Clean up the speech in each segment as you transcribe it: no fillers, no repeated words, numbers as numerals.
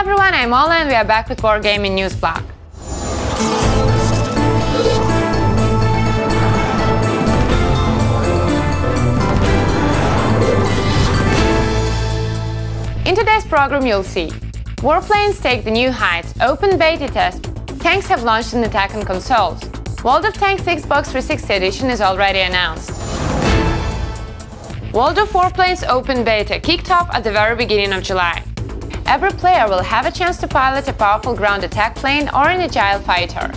everyone, I'm Ola and we are back with Wargaming News Blog. In today's program you'll see Warplanes take the new heights, open beta test, tanks have launched in attack on consoles, World of Tanks Xbox 360 edition is already announced. World of Warplanes open beta kicked off at the very beginning of July. Every player will have a chance to pilot a powerful ground attack plane or an agile fighter.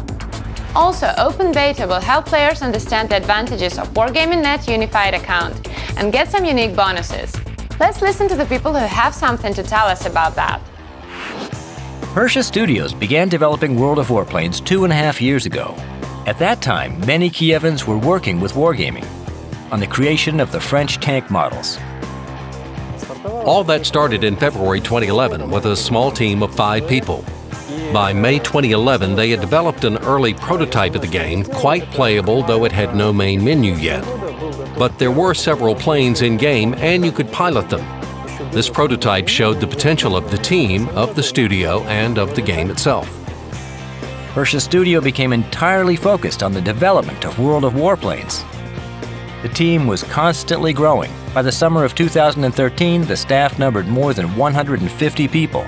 Also, open beta will help players understand the advantages of Wargaming.net unified account and get some unique bonuses. Let's listen to the people who have something to tell us about that. Persha Studios began developing World of Warplanes 2.5 years ago. At that time, many Kievans were working with Wargaming on the creation of the French tank models. All that started in February 2011 with a small team of 5 people. By May 2011, they had developed an early prototype of the game, quite playable though it had no main menu yet. But there were several planes in-game and you could pilot them. This prototype showed the potential of the team, of the studio, and of the game itself. Persha Studio became entirely focused on the development of World of Warplanes. The team was constantly growing. By the summer of 2013, the staff numbered more than 150 people.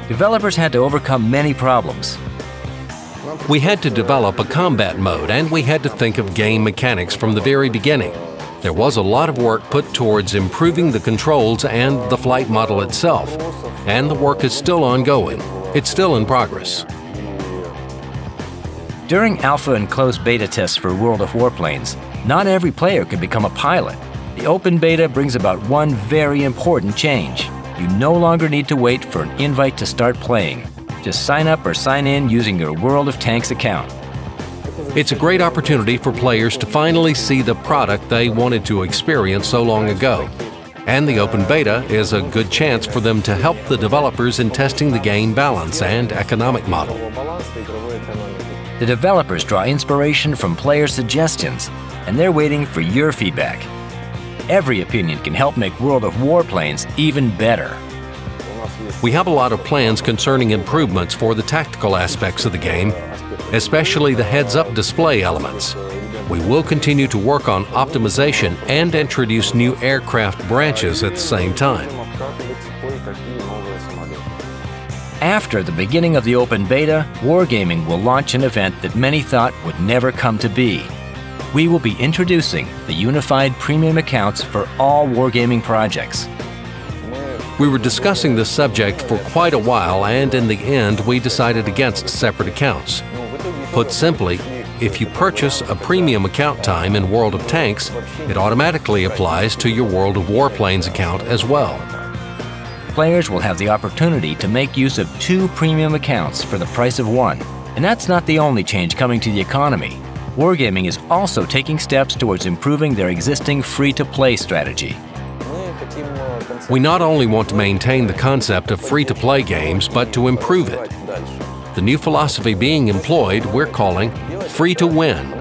Developers had to overcome many problems. We had to develop a combat mode, and we had to think of game mechanics from the very beginning. There was a lot of work put towards improving the controls and the flight model itself, and the work is still ongoing. It's still in progress. During alpha and closed beta tests for World of Warplanes, not every player could become a pilot. The open beta brings about one very important change. You no longer need to wait for an invite to start playing. Just sign up or sign in using your World of Tanks account. It's a great opportunity for players to finally see the product they wanted to experience so long ago. And the open beta is a good chance for them to help the developers in testing the game balance and economic model. The developers draw inspiration from player suggestions, and they're waiting for your feedback. Every opinion can help make World of Warplanes even better. We have a lot of plans concerning improvements for the tactical aspects of the game, especially the heads-up display elements. We will continue to work on optimization and introduce new aircraft branches at the same time. After the beginning of the open beta, Wargaming will launch an event that many thought would never come to be. We will be introducing the unified premium accounts for all Wargaming projects. We were discussing this subject for quite a while, and in the end we decided against separate accounts. Put simply, if you purchase a premium account time in World of Tanks, it automatically applies to your World of Warplanes account as well. Players will have the opportunity to make use of 2 premium accounts for the price of 1. And that's not the only change coming to the economy. Wargaming is also taking steps towards improving their existing free-to-play strategy. We not only want to maintain the concept of free-to-play games, but to improve it. The new philosophy being employed we're calling free-to-win.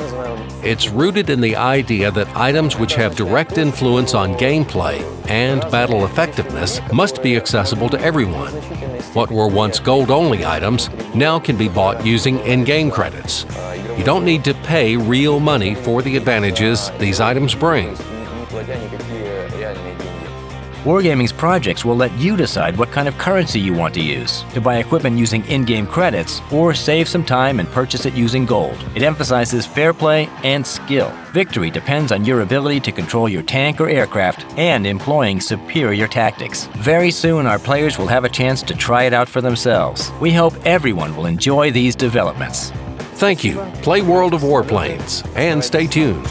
It's rooted in the idea that items which have direct influence on gameplay and battle effectiveness must be accessible to everyone. What were once gold-only items now can be bought using in-game credits. You don't need to pay real money for the advantages these items bring. Wargaming's projects will let you decide what kind of currency you want to use, to buy equipment using in-game credits, or save some time and purchase it using gold. It emphasizes fair play and skill. Victory depends on your ability to control your tank or aircraft and employing superior tactics. Very soon our players will have a chance to try it out for themselves. We hope everyone will enjoy these developments. Thank you. Play World of Warplanes and stay tuned.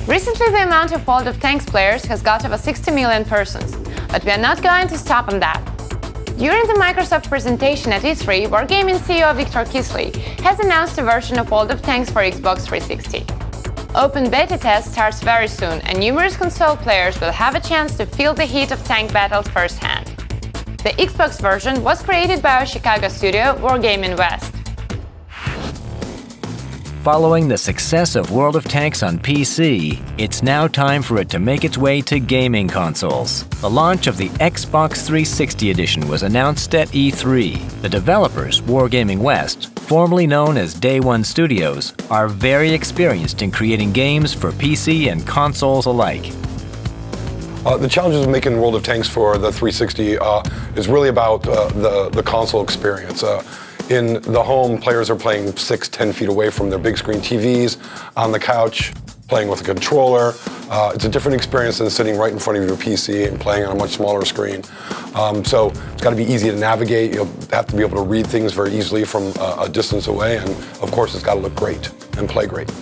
Recently, the amount of World of Tanks players has got over 60 million persons, but we are not going to stop on that. During the Microsoft presentation at E3, Wargaming CEO Victor Kisley has announced a version of World of Tanks for Xbox 360. Open beta test starts very soon, and numerous console players will have a chance to feel the heat of tank battles firsthand. The Xbox version was created by our Chicago studio, Wargaming West. Following the success of World of Tanks on PC, it's now time for it to make its way to gaming consoles. The launch of the Xbox 360 edition was announced at E3. The developers, Wargaming West, formerly known as Day One Studios, are very experienced in creating games for PC and consoles alike. The challenges of making World of Tanks for the 360 is really about the console experience. In the home, players are playing 6-10 feet away from their big screen TVs, on the couch, playing with a controller. It's a different experience than sitting right in front of your PC and playing on a much smaller screen. So it's got to be easy to navigate. You'll have to be able to read things very easily from a distance away, and of course it's got to look great and play great.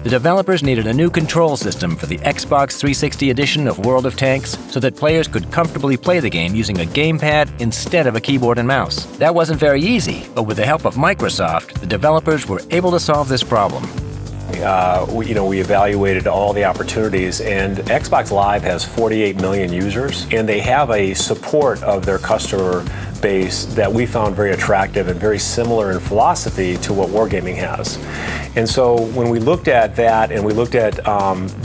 The developers needed a new control system for the Xbox 360 edition of World of Tanks so that players could comfortably play the game using a gamepad instead of a keyboard and mouse. That wasn't very easy, but with the help of Microsoft, the developers were able to solve this problem. We evaluated all the opportunities, and Xbox Live has 48 million users, and they have a support of their customer base that we found very attractive and very similar in philosophy to what Wargaming has. And so when we looked at that, and we looked at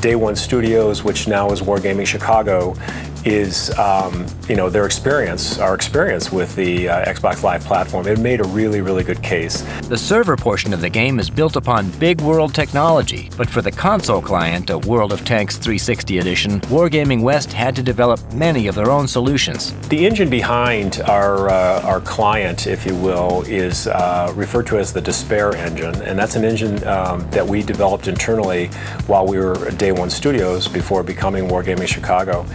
Day One Studios, which now is Wargaming Chicago, is their experience, our experience with the Xbox Live platform, it made a really, really good case. The server portion of the game is built upon big world technology, but for the console client of World of Tanks 360 edition, Wargaming West had to develop many of their own solutions. The engine behind our client, if you will, is referred to as the Despair engine, and that's an engine that we developed internally while we were at Day One Studios before becoming Wargaming Chicago.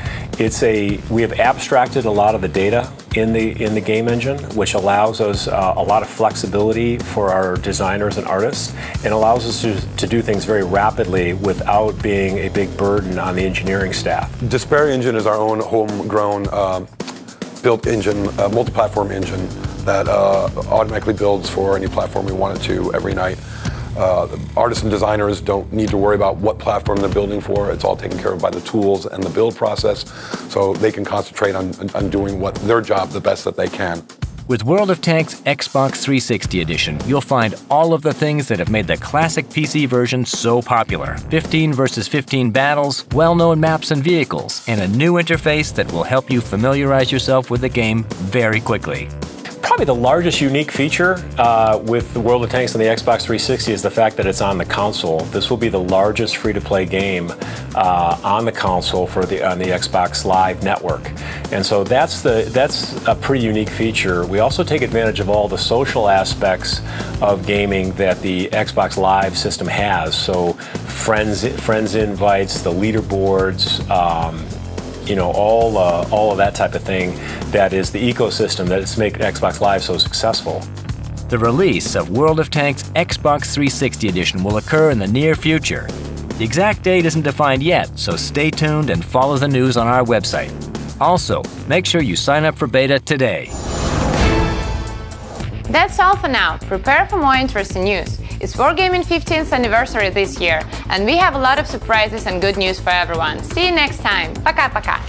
We have abstracted a lot of the data in the game engine, which allows us a lot of flexibility for our designers and artists, and allows us to do things very rapidly without being a big burden on the engineering staff. Despair engine is our own homegrown built engine, multi-platform engine that automatically builds for any platform we want it to every night. Artists and designers don't need to worry about what platform they're building for. It's all taken care of by the tools and the build process, so they can concentrate on doing their job the best that they can. With World of Tanks Xbox 360 edition, you'll find all of the things that have made the classic PC version so popular. 15 versus 15 battles, well-known maps and vehicles, and a new interface that will help you familiarize yourself with the game very quickly. Probably the largest unique feature with the World of Tanks on the Xbox 360 is the fact that it's on the console. This will be the largest free-to-play game on the console on the Xbox Live network, and so that's a pretty unique feature. We also take advantage of all the social aspects of gaming that the Xbox Live system has. So friends invites, the leaderboards. All of that type of thing that is the ecosystem that's making Xbox Live so successful. The release of World of Tanks Xbox 360 edition will occur in the near future. The exact date isn't defined yet, so stay tuned and follow the news on our website. Also, make sure you sign up for beta today. That's all for now. Prepare for more interesting news. It's Wargaming 15th anniversary this year, and we have a lot of surprises and good news for everyone. See you next time. Пока-пока.